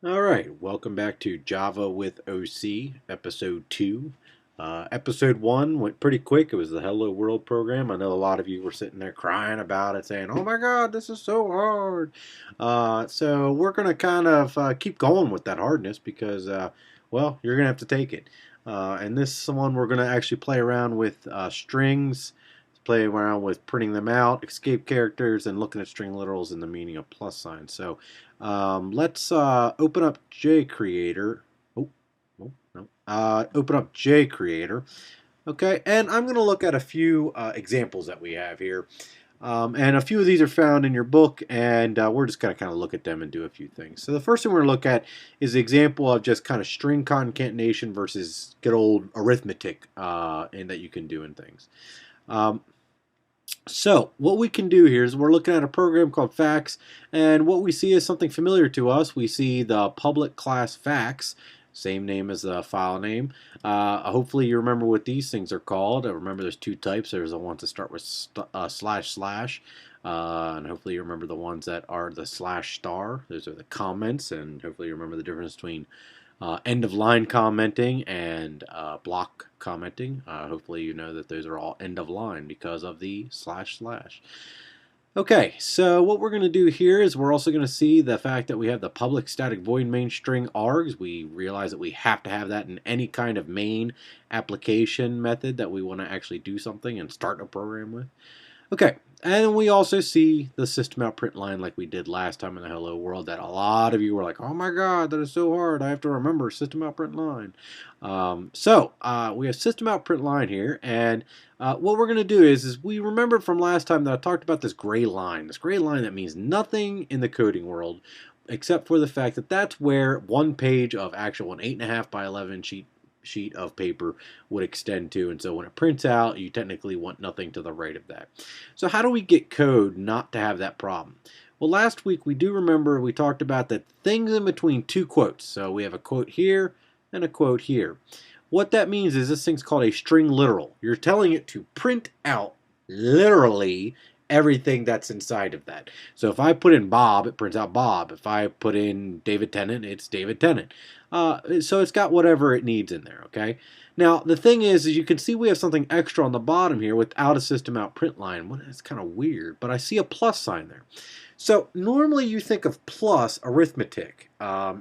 Alright, welcome back to Java with OC, Episode 2. Episode 1 went pretty quick. It was the Hello World program. I know a lot of you were sitting there crying about it, saying, oh my god, this is so hard. So we're going to kind of keep going with that hardness because, well, you're going to have to take it. And this one we're going to actually play around with strings, play around with printing them out, escape characters, and looking at string literals and the meaning of plus signs. So let's open up JCreator. Oh, no. Open up JCreator. Okay, and I'm going to look at a few examples that we have here. And a few of these are found in your book, and we're just going to kind of look at them and do a few things. So the first thing we're going to look at is the example of just kind of string concatenation versus good old arithmetic and that you can do in things. So what we can do here is we're looking at a program called Fax, and what we see is something familiar to us. We see the public class Fax, same name as the file name. Hopefully you remember what these things are called. Remember there's two types. There's the ones that start with // and hopefully you remember the ones that are the /*. Those are the comments, and hopefully you remember the difference between end of line commenting and block commenting. Hopefully you know that those are all end of line because of the //. Okay, so what we're going to do here is we're also going to see the fact that we have the public static void main string args. We realize that we have to have that in any kind of main application method that we want to actually do something and start a program with. Okay, and we also see the system out print line like we did last time in the Hello World that a lot of you were like, oh my god, that is so hard, I have to remember system out print line. We have system out print line here, and what we're going to do is we remember from last time that I talked about this gray line that means nothing in the coding world except for the fact that that's where one page of actual an 8.5 by 11 sheet of paper would extend to, and so when it prints out you technically want nothing to the right of that. So how do we get code not to have that problem? Well, last week we do remember we talked about that things in between two quotes. So we have a quote here and a quote here. What that means is this thing's called a string literal. You're telling it to print out literally everything that's inside of that. So if I put in Bob, it prints out Bob. If I put in David Tennant, it's David Tennant. So it's got whatever it needs in there, okay? Now, the thing is you can see we have something extra on the bottom here without a system out print line. Well, it's kind of weird, but I see a plus sign there. So normally you think of plus arithmetic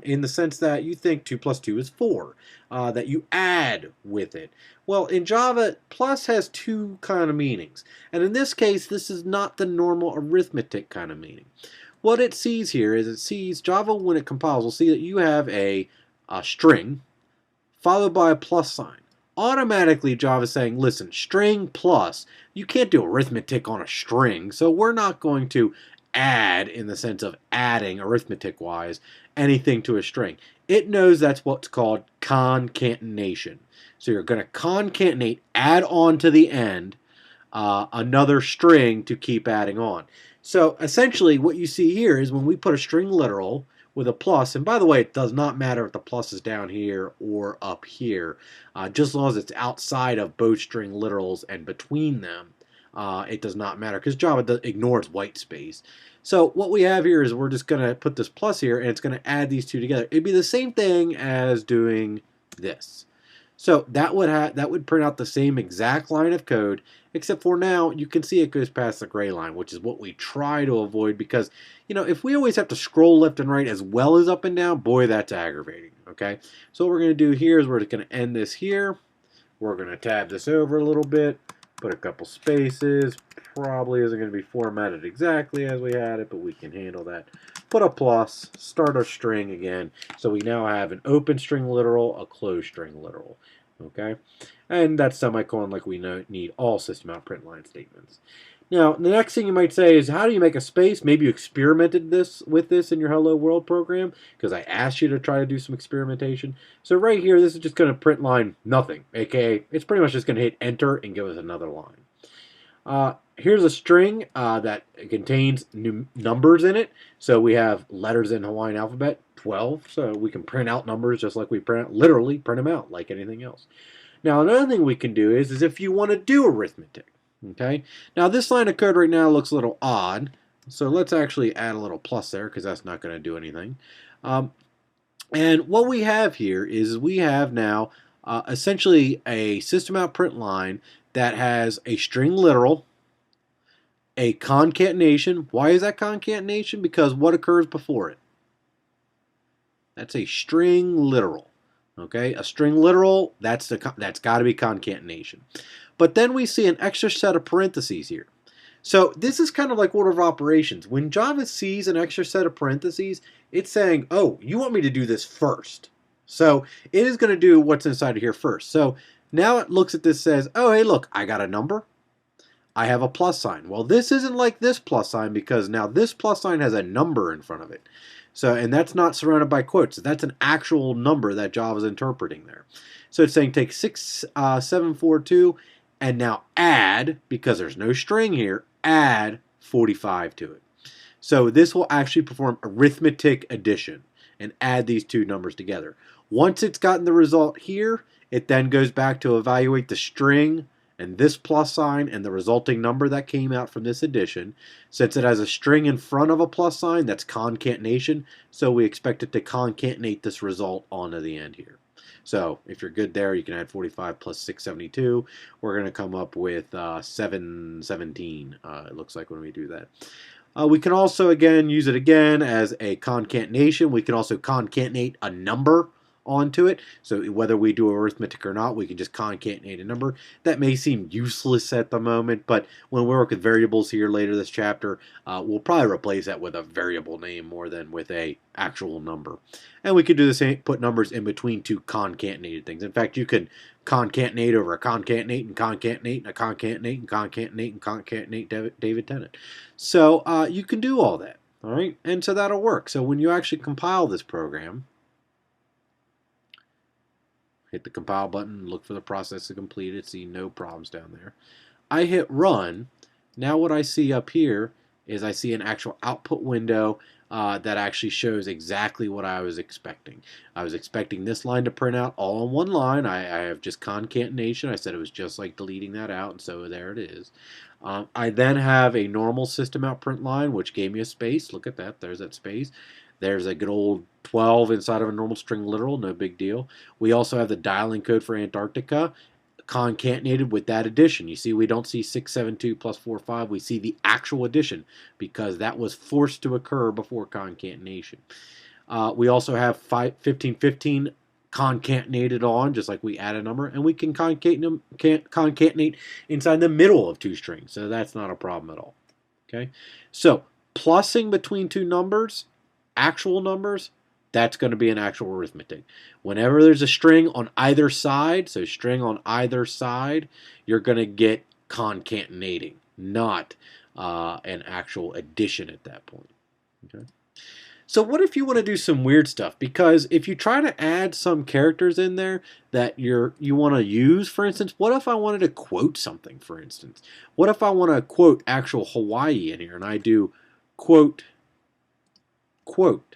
in the sense that you think 2 plus 2 is 4, that you add with it. Well, in Java, plus has two kind of meanings. And in this case, this is not the normal arithmetic kind of meaning. What it sees here is it sees Java, when it compiles, will see that you have a string followed by a plus sign. Automatically, Java is saying, listen, string plus, you can't do arithmetic on a string, so we're not going to add, in the sense of adding arithmetic-wise, anything to a string. It knows that's what's called concatenation. So you're going to concatenate, add on to the end, another string to keep adding on. So essentially what you see here is when we put a string literal with a plus, and by the way, it does not matter if the plus is down here or up here, just as long as it's outside of both string literals and between them, it does not matter because Java ignores white space. So what we have here is we're just going to put this plus here, and it's going to add these two together. It'd be the same thing as doing this. So that would print out the same exact line of code, except for now you can see it goes past the gray line, which is what we try to avoid because, you know, if we always have to scroll left and right as well as up and down, boy, that's aggravating, okay? So what we're going to do here is we're just going to end this here. We're going to tab this over a little bit, put a couple spaces. Probably isn't going to be formatted exactly as we had it, but we can handle that. Put a plus, start our string again. So we now have an open string literal, a closed string literal. Okay? And that's semicolon like we need all system out print line statements. Now, the next thing you might say is, how do you make a space? Maybe you experimented with this in your Hello World program, because I asked you to try to do some experimentation. So right here, this is just going to print line nothing, aka it's pretty much just going to hit enter and give us another line. Here's a string that contains numbers in it. So we have letters in Hawaiian alphabet, 12. So we can print out numbers just like we literally print them out like anything else. Now, another thing we can do is if you want to do arithmetic. Okay. Now, this line of code right now looks a little odd. So let's actually add a little plus there because that's not going to do anything. And what we have here is we have now essentially a system out print line that has a string literal, a concatenation. Why is that concatenation? Because what occurs before it? That's a string literal. Okay, a string literal, that's got to be concatenation. But then we see an extra set of parentheses here. So this is kind of like order of operations. When Java sees an extra set of parentheses, it's saying, oh, you want me to do this first. So it is going to do what's inside of here first. So now it looks at this, says, oh, hey, look, I got a number. I have a plus sign. Well, this isn't like this plus sign because now this plus sign has a number in front of it. So, and that's not surrounded by quotes. That's an actual number that Java is interpreting there. So it's saying take 6742 and now add, because there's no string here, add 45 to it. So this will actually perform arithmetic addition and add these two numbers together. Once it's gotten the result here, it then goes back to evaluate the string and this plus sign and the resulting number that came out from this addition. Since it has a string in front of a plus sign, that's concatenation, so we expect it to concatenate this result onto the end here. So if you're good there, you can add 45 plus 672. We're going to come up with 717, it looks like, when we do that. We can also, again, use it again as a concatenation. We can also concatenate a number onto it. So whether we do arithmetic or not, we can just concatenate a number. That may seem useless at the moment, but when we work with variables here later this chapter, we'll probably replace that with a variable name more than with a actual number. And we could do the same, put numbers in between two concatenated things. In fact, you can concatenate over a concatenate and concatenate and a concatenate and concatenate and concatenate David Tennant. So you can do all that, all right? And so that'll work. So when you actually compile this program, hit the compile button, look for the process to complete it, see no problems down there. I hit run. Now what I see up here is I see an actual output window that actually shows exactly what I was expecting. I was expecting this line to print out all in one line. I have just concatenation. I said it was just like deleting that out, and so there it is. I then have a normal system out print line, which gave me a space. Look at that. There's that space. There's a good old 12 inside of a normal string literal, no big deal. We also have the dialing code for Antarctica concatenated with that addition. You see, we don't see 672 plus 45. We see the actual addition because that was forced to occur before concatenation. We also have 1515 concatenated on, just like we add a number, and we can concatenate inside the middle of two strings, so that's not a problem at all. Okay, so plussing between two numbers, actual numbers, that's going to be an actual arithmetic. Whenever there's a string on either side, so string on either side, you're going to get concatenating, not an actual addition at that point. Okay. So what if you want to do some weird stuff? Because if you try to add some characters in there that you want to use, for instance, what if I wanted to quote something, for instance? What if I want to quote actual Hawaii in here and I do quote, quote?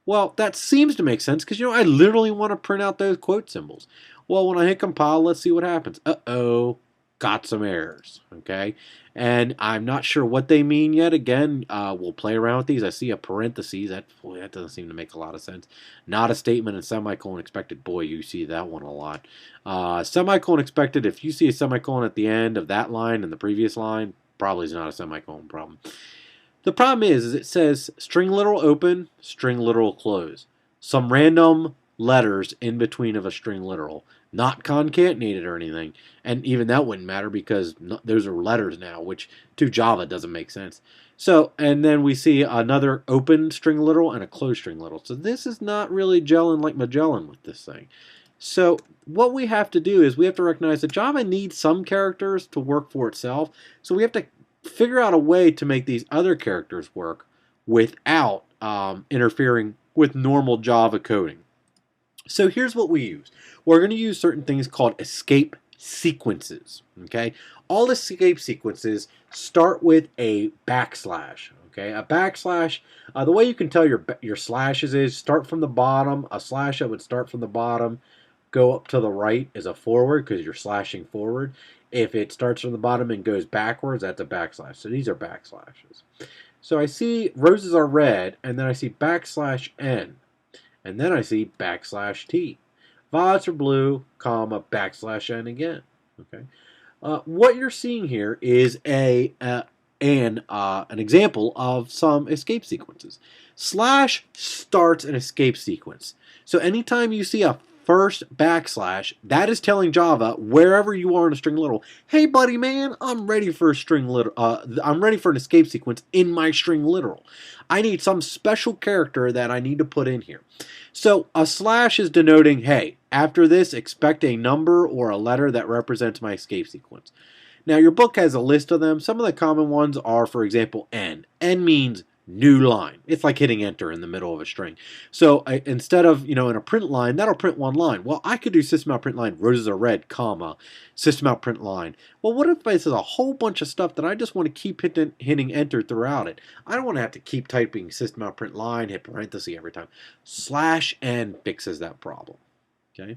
Well, that seems to make sense because, I literally want to print out those quote symbols. Well, when I hit compile, let's see what happens. Uh-oh, got some errors, okay? And I'm not sure what they mean yet. Again, we'll play around with these. I see a parentheses. That doesn't seem to make a lot of sense. Not a statement and semicolon expected. Boy, you see that one a lot. Semicolon expected, if you see a semicolon at the end of that line and the previous line, probably is not a semicolon problem. The problem is it says string literal open, string literal close. Some random letters in between of a string literal. Not concatenated or anything. And even that wouldn't matter because those are letters now, which to Java doesn't make sense. So, and then we see another open string literal and a closed string literal. So this is not really gelling like Magellan with this thing. So what we have to do is we have to recognize that Java needs some characters to work for itself. So we have to figure out a way to make these other characters work without interfering with normal Java coding. So here's what we use. We're going to use certain things called escape sequences. Okay, all escape sequences start with a backslash. Okay, a backslash. The way you can tell your slashes is start from the bottom. A slash that would start from the bottom, go up to the right is a forward because you're slashing forward. If it starts from the bottom and goes backwards, that's a backslash. So these are backslashes. So I see roses are red, and then I see backslash n. And then I see backslash T. Violets are blue, comma, backslash N again. Okay. What you're seeing here is an example of some escape sequences. Slash starts an escape sequence. So anytime you see a first backslash, that is telling Java wherever you are in a string literal, hey buddy man, I'm ready for a string literal. I'm ready for an escape sequence in my string literal. I need some special character that I need to put in here. So a slash is denoting, hey, after this, expect a number or a letter that represents my escape sequence. Now, your book has a list of them. Some of the common ones are, for example, N. N means new line. It's like hitting enter in the middle of a string. So instead of, in a print line, that'll print one line. Well, I could do system out print line, roses are red, comma, system out print line. Well, what if this is a whole bunch of stuff that I just want to keep hitting enter throughout it? I don't want to have to keep typing system out print line, hit parenthesis every time. Slash N fixes that problem. Okay.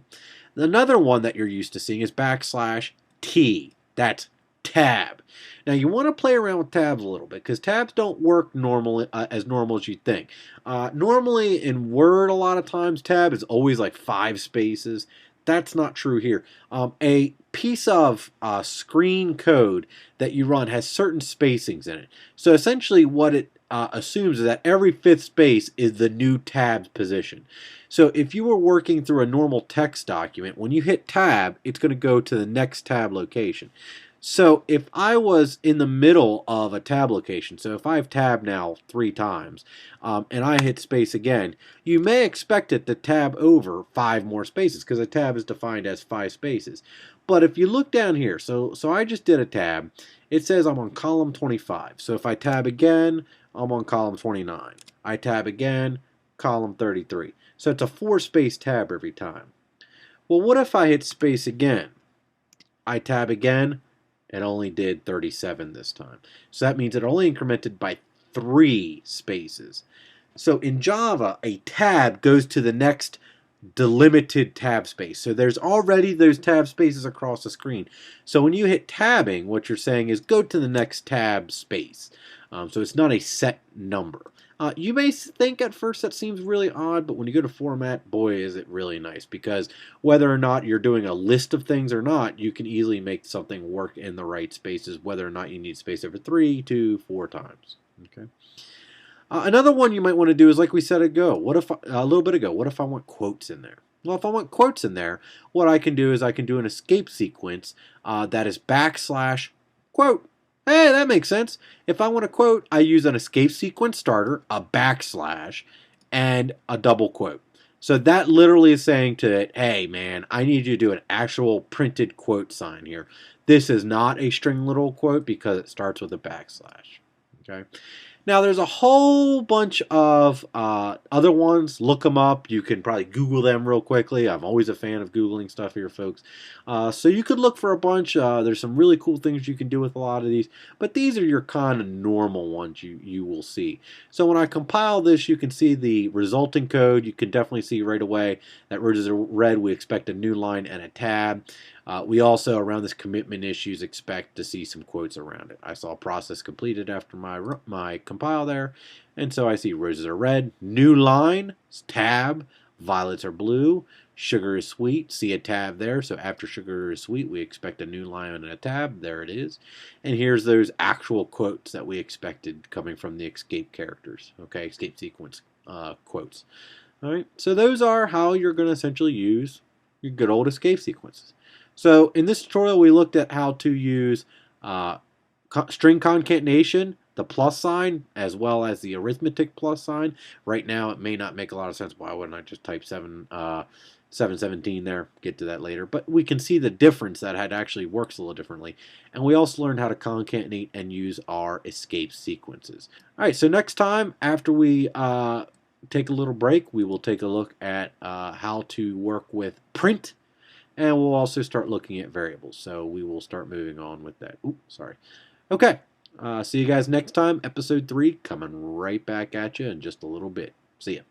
Another one that you're used to seeing is backslash T. That's tab. Now you want to play around with tabs a little bit because tabs don't work normally as normal as you think. Normally in Word, a lot of times tab is always like 5 spaces. That's not true here. A piece of screen code that you run has certain spacings in it. So essentially what it assumes is that every 5th space is the new tab's position. So if you were working through a normal text document, when you hit tab, it's going to go to the next tab location. So if I was in the middle of a tab location, so if I've tabbed now 3 times, and I hit space again, you may expect it to tab over 5 more spaces because a tab is defined as 5 spaces. But if you look down here, so I just did a tab, it says I'm on column 25. So if I tab again, I'm on column 29. I tab again, column 33. So it's a 4 space tab every time. Well, what if I hit space again? I tab again, it only did 37 this time. So that means it only incremented by 3 spaces. So in Java, a tab goes to the next delimited tab space. So there's already those tab spaces across the screen. So when you hit tabbing, what you're saying is go to the next tab space. So it's not a set number. You may think at first that seems really odd, but when you go to format, boy, is it really nice, because whether or not you're doing a list of things or not, you can easily make something work in the right spaces, whether or not you need space over 3, 2, 4 times. Okay. Another one you might want to do is, like we said a little bit ago, what if I want quotes in there? Well, if I want quotes in there, what I can do is I can do an escape sequence that is backslash quote. Hey, that makes sense. If I want to quote, I use an escape sequence starter, a backslash, and a double quote. So that literally is saying to it, hey man, I need you to do an actual printed quote sign here. This is not a string literal quote because it starts with a backslash. Okay. Now, there's a whole bunch of other ones. Look them up. You can probably Google them real quickly. I'm always a fan of Googling stuff here, folks. So you could look for a bunch. There's some really cool things you can do with a lot of these. But these are your kind of normal ones you will see. So when I compile this, you can see the resulting code. You can definitely see right away that roses are red. We expect a new line and a tab. We also, around this commitment issues, expect to see some quotes around it. I saw process completed after my compile there, and so I see roses are red, new line, tab, violets are blue, sugar is sweet, see a tab there, so after sugar is sweet, we expect a new line and a tab, there it is. And here's those actual quotes that we expected coming from the escape characters, okay, escape sequence quotes. All right, so those are how you're going to essentially use your good old escape sequences. So in this tutorial, we looked at how to use string concatenation, the plus sign, as well as the arithmetic plus sign. Right now, it may not make a lot of sense. Why wouldn't I just type 717 there? Get to that later. But we can see the difference that it actually works a little differently. And we also learned how to concatenate and use our escape sequences. All right, so next time, after we take a little break, we will take a look at how to work with print. And we'll also start looking at variables. So we will start moving on with that. Oops, sorry. Okay. See you guys next time. Episode 3 coming right back at you in just a little bit. See ya.